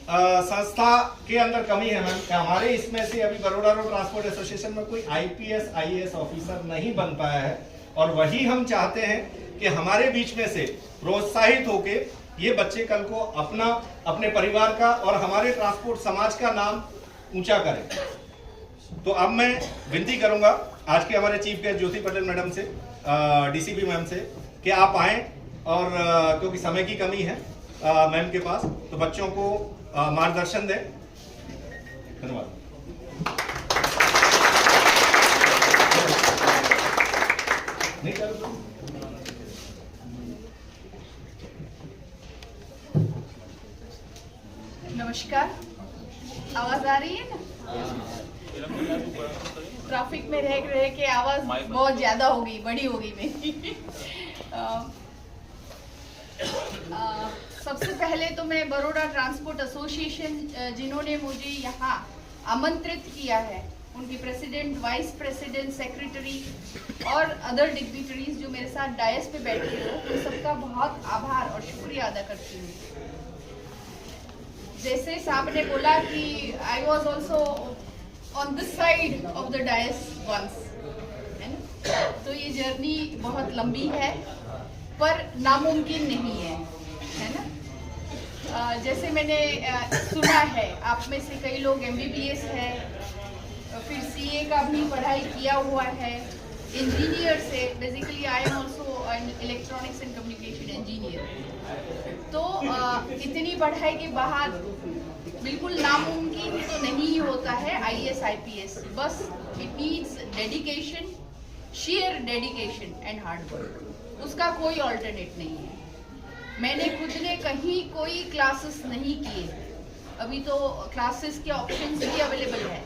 संस्था के अंदर कमी है मैम, हमारे इसमें से अभी बड़ौदा रोड ट्रांसपोर्ट एसोसिएशन में कोई IPS IAS ऑफिसर नहीं बन पाया है, और वही हम चाहते हैं कि हमारे बीच में से प्रोत्साहित होके ये बच्चे कल को अपने परिवार का और हमारे ट्रांसपोर्ट समाज का नाम ऊंचा करें। तो अब मैं विनती करूंगा आज के हमारे चीफ गेस्ट ज्योति पटेल मैडम से, DCP मैम से, कि आप आए, और क्योंकि समय की कमी है मैम के पास, तो बच्चों को मार्गदर्शन दें। धन्यवाद। ट्रैफिक में रह रह के आवाज बहुत ज्यादा हो गई, बड़ी हो गई मेरी। सबसे पहले तो मैं बड़ौदा ट्रांसपोर्ट एसोसिएशन जिन्होंने मुझे यहाँ आमंत्रित किया है, उनकी प्रेसिडेंट, वाइस प्रेसिडेंट, सेक्रेटरी और अदर डिग्निटरीज जो मेरे साथ डायस पे बैठे हो, उन सबका बहुत आभार और शुक्रिया अदा करती हूँ। जैसे साहब ने बोला कि I was also on this side of the dais once, है ना। तो ये जर्नी बहुत लंबी है पर नामुमकिन नहीं है ना। जैसे मैंने सुना है, आप में से कई लोग MBBS है, फिर CA का भी पढ़ाई किया हुआ है, इंजीनियर से, basically I am also an electronics and communication engineer. तो इतनी पढ़ाई के बाद बिल्कुल नामुमकिन तो नहीं होता है IAS IPS, बस it needs dedication, share dedication and hard work, उसका कोई ऑल्टरनेट नहीं है। मैंने खुद ने कहीं कोई क्लासेस नहीं किए, अभी तो क्लासेस के ऑप्शंस भी अवेलेबल है,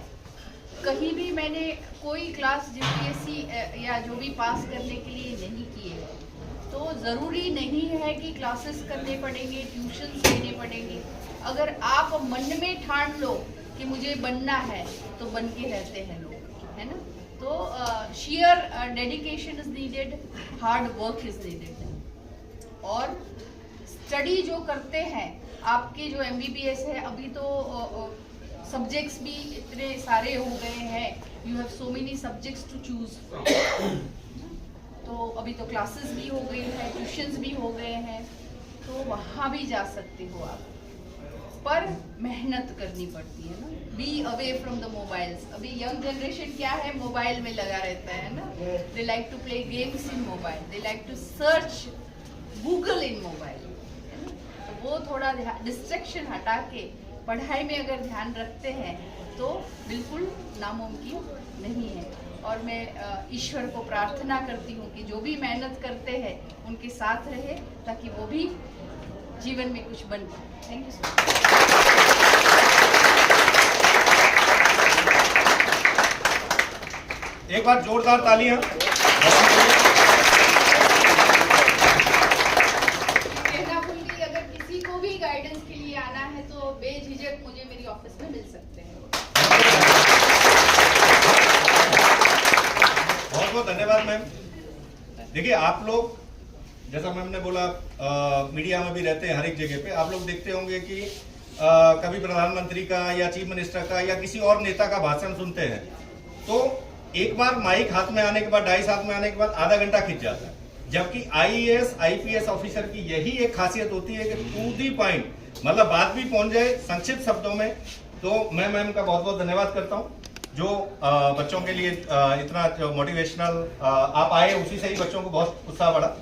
कहीं भी मैंने कोई क्लास GPSC या जो भी पास करने के लिए नहीं किए। तो ज़रूरी नहीं है कि क्लासेस करने पड़ेंगे, ट्यूशन्स लेने पड़ेंगे। अगर आप मन में ठान लो कि मुझे बनना है तो बन के रहते हैं लोग, है ना। तो share dedication is needed, hard work is needed. और स्टडी जो करते हैं, आपके जो MBBS है, अभी तो सब्जेक्ट्स भी इतने सारे हो गए हैं, you have so many subjects to choose from. तो अभी तो क्लासेस भी हो गई है, ट्यूशन्स भी हो गए हैं, तो वहाँ भी जा सकते हो आप, पर मेहनत करनी पड़ती है ना। Be away from the mobiles. अभी यंग जनरेशन क्या है, मोबाइल में लगा रहता है ना। They like to play games in mobile, they like to search Google in mobile, तो वो थोड़ा डिस्ट्रैक्शन हटा के पढ़ाई में अगर ध्यान रखते हैं तो बिल्कुल नामुमकिन नहीं है। और मैं ईश्वर को प्रार्थना करती हूँ कि जो भी मेहनत करते हैं उनके साथ रहे, ताकि वो भी जीवन में कुछ बन पाए। Thank you so much. एक बार जोरदार तालियां। कहना भूल गई, अगर किसी को भी गाइडेंस के लिए आना है तो बेझिझक मुझे मेरी ऑफिस में मिल सकते हैं। बहुत बहुत धन्यवाद मैम। देखिए, आप लोग जैसा मैम ने बोला, मीडिया में भी रहते हैं, हर एक जगह पे आप लोग देखते होंगे कि कभी प्रधानमंत्री का या चीफ मिनिस्टर का या किसी और नेता का भाषण सुनते हैं, तो एक बार माइक हाथ में आने के बाद, डाइस हाथ में आने के बाद आधा घंटा खिंच जाता है। जबकि IAS IPS ऑफिसर की यही एक खासियत होती है कि टू दी पॉइंट, मतलब बात भी पहुंच जाए संक्षिप्त शब्दों में। तो मैं मैम का बहुत बहुत धन्यवाद करता हूं, जो बच्चों के लिए इतना जो मोटिवेशनल आप आए, उसी से ही बच्चों को बहुत उत्साह बढ़ा।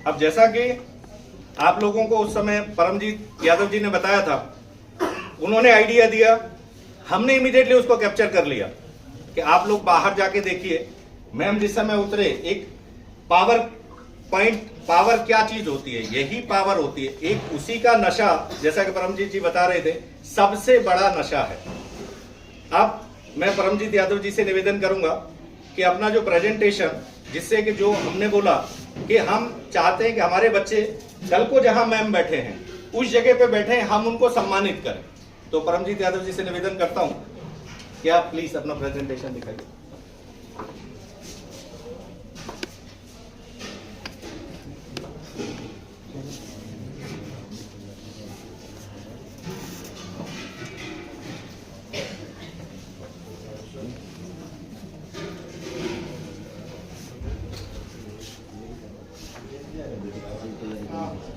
अब जैसा कि आप लोगों को उस समय परमजीत यादव जी ने बताया था, उन्होंने आइडिया दिया, हमने इमीडिएटली उसको कैप्चर कर लिया कि आप लोग बाहर जाके देखिए। मैम जिस समय उतरे, एक पावर पॉइंट, पावर क्या चीज होती है, यही पावर होती है। एक उसी का नशा, जैसा कि परमजीत जी बता रहे थे, सबसे बड़ा नशा है। अब मैं परमजीत यादव जी से निवेदन करूंगा कि अपना जो प्रेजेंटेशन, जिससे कि जो हमने बोला कि हम चाहते हैं कि हमारे बच्चे कल को जहां मैम बैठे हैं उस जगह पे बैठे हैं, हम उनको सम्मानित करें। तो परमजीत यादव जी से निवेदन करता हूं कि आप प्लीज अपना प्रेजेंटेशन दिखाइए।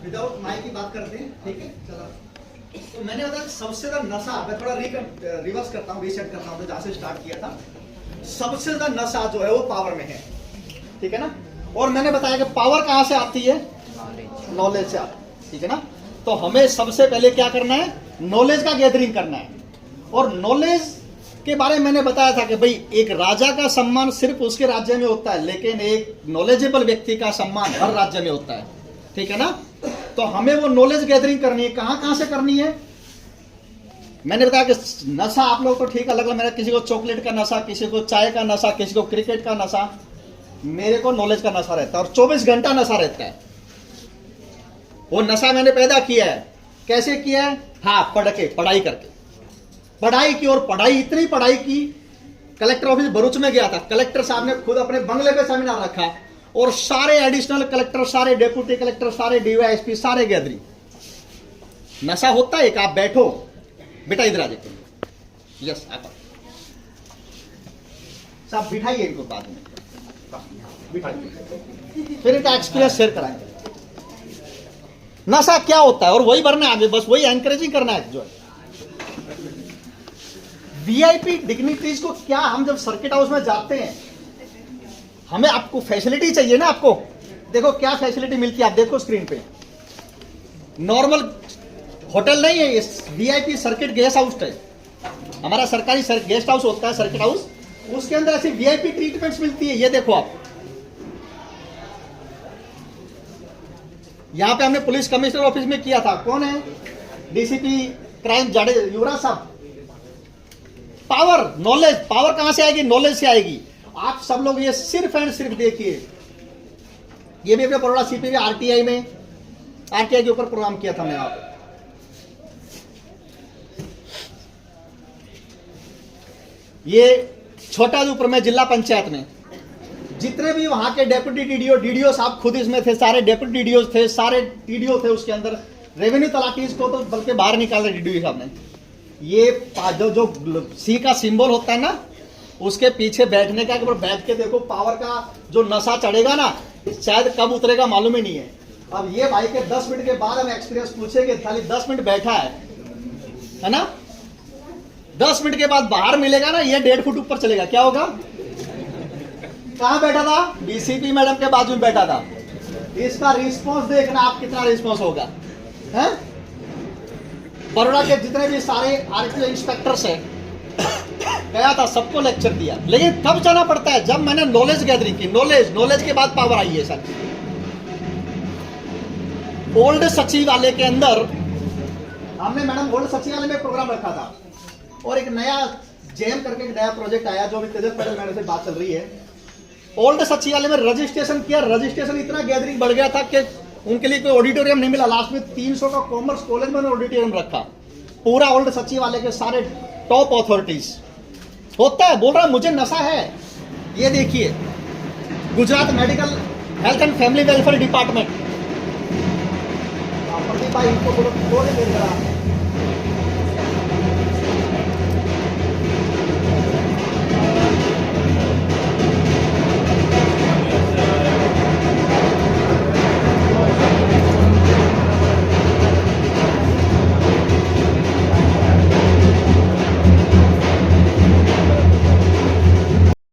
विदाउट माइक की बात करते हैं, ठीक है। चलो, तो मैंने बताया सबसे ज्यादा नशा, मैं थोड़ा रिवर्स करता हूँ, रीसेट करता हूँ, तो जहाँ से स्टार्ट किया था। सबसे ज्यादा नशा जो है वो पावर में है, ठीक है ना। और मैंने बताया कि पावर कहां से आती है, नॉलेज से आती है, ठीक है ना। तो हमें सबसे पहले क्या करना है, नॉलेज का गैदरिंग करना है। और नॉलेज के बारे में मैंने बताया था कि भाई एक राजा का सम्मान सिर्फ उसके राज्य में होता है, लेकिन एक नॉलेजेबल व्यक्ति का सम्मान हर राज्य में होता है, ठीक है ना। तो हमें वो नॉलेज गैदरिंग करनी है, कहां कहां से करनी है। मैंने बताया कि नशा आप लोग तो ठीक अलग अलग, मेरा किसी को चॉकलेट का नशा, किसी को चाय का नशा, किसी को क्रिकेट का नशा, मेरे को नॉलेज का नशा रहता है और 24 घंटा नशा रहता है। वो नशा मैंने पैदा किया है, कैसे किया है, हाँ पढ़ाई करके पढ़ाई की। और पढ़ाई, इतनी पढ़ाई की, कलेक्टर ऑफिस भरूच में गया था, कलेक्टर साहब ने खुद अपने बंगले पे सेमिनार रखा और सारे एडिशनल कलेक्टर, सारे डेप्यूटी कलेक्टर, सारे डीवाईएसपी, सारे गैदरिंग। नशा होता है, आप बैठो बेटा, इधर आ जाते, यस आप साहब बिठाइए इनको, बाद में बिठाइए, फिर इनका एक्सपीरियंस शेयर कराएंगे। नशा क्या होता है और वही भरना है, बस वही एनकरेजिंग करना है। जो वीआईपी डिग्निटीज को क्या, हम जब सर्किट हाउस में जाते हैं, हमें आपको फैसिलिटी चाहिए ना। आपको देखो क्या फैसिलिटी मिलती है, आप देखो स्क्रीन पे। नॉर्मल होटल नहीं है, ये वीआईपी सर्किट गेस्ट हाउस है। हमारा सरकारी गेस्ट हाउस होता है सर्किट हाउस, उसके अंदर ऐसी वीआईपी ट्रीटमेंट्स मिलती है। ये देखो आप, यहां पे हमने पुलिस कमिश्नर ऑफिस में किया था, कौन है, डीसीपी क्राइम युवराज साहब। पावर, नॉलेज, पावर कहां से आएगी, नॉलेज से आएगी। आप सब लोग ये सिर्फ एंड सिर्फ देखिए, ये भी अपने बड़ोड़ा सीपीवी आरटीआई के ऊपर प्रोग्राम किया था मैं। आप ये छोटाउदेपुर में जिला पंचायत में जितने भी वहां के डेप्यूटी डीडीओ साहब खुद इसमें थे, सारे डेप्यूटी डीडीओ थे, सारे टीडीओ थे उसके अंदर। रेवेन्यू तलाटीज को तो बल्कि बाहर निकाल रहे डीडीओ साहब ने। ये जो सी का सिंबल होता है ना, उसके पीछे बैठने का, बैठ के देखो पावर का जो नशा चढ़ेगा ना, शायद कब उतरेगा मालूम ही नहीं है। अब ये भाई के 10 मिनट के बाद हम एक्सपीरियंस पूछेंगे, खाली 10 मिनट बैठा है ना, 10 मिनट के बाद बाहर मिलेगा ना, ये 1.5 फुट ऊपर चलेगा, क्या होगा। कहां बैठा था, डीसीपी मैडम के बाजू में बैठा था। इसका रिस्पॉन्स देखना आप, कितना रिस्पॉन्स होगा। है बड़ोड़ा के जितने भी सारे आरटीओ इंस्पेक्टर्स हैं, गया था, सबको लेक्चर दिया। लेकिन कब जाना पड़ता है, जब मैंने नॉलेज गैदरिंग की। नॉलेज के बाद पावर आई है सर। ओल्ड सचिवालय के अंदर हमने मैडम ओल्ड सचिवालय में प्रोग्राम रखा था, और एक नया जेम करके एक नया प्रोजेक्ट आया, जो अभी तेजस पटेल मैडम से बात चल रही है। ओल्ड सचिवालय में रजिस्ट्रेशन किया, रजिस्ट्रेशन इतना गैदरिंग बढ़ गया था कि उनके लिए कोई ऑडिटोरियम नहीं मिला। लास्ट में 300 का कॉमर्स कॉलेज में ऑडिटोरियम रखा, पूरा ओल्ड सचिवालय के सारे टॉप अथॉरिटीज। होता है, बोल रहा मुझे नशा है। ये देखिए, Gujarat medical health and family welfare department, Pradeep भाई इनको बोलो,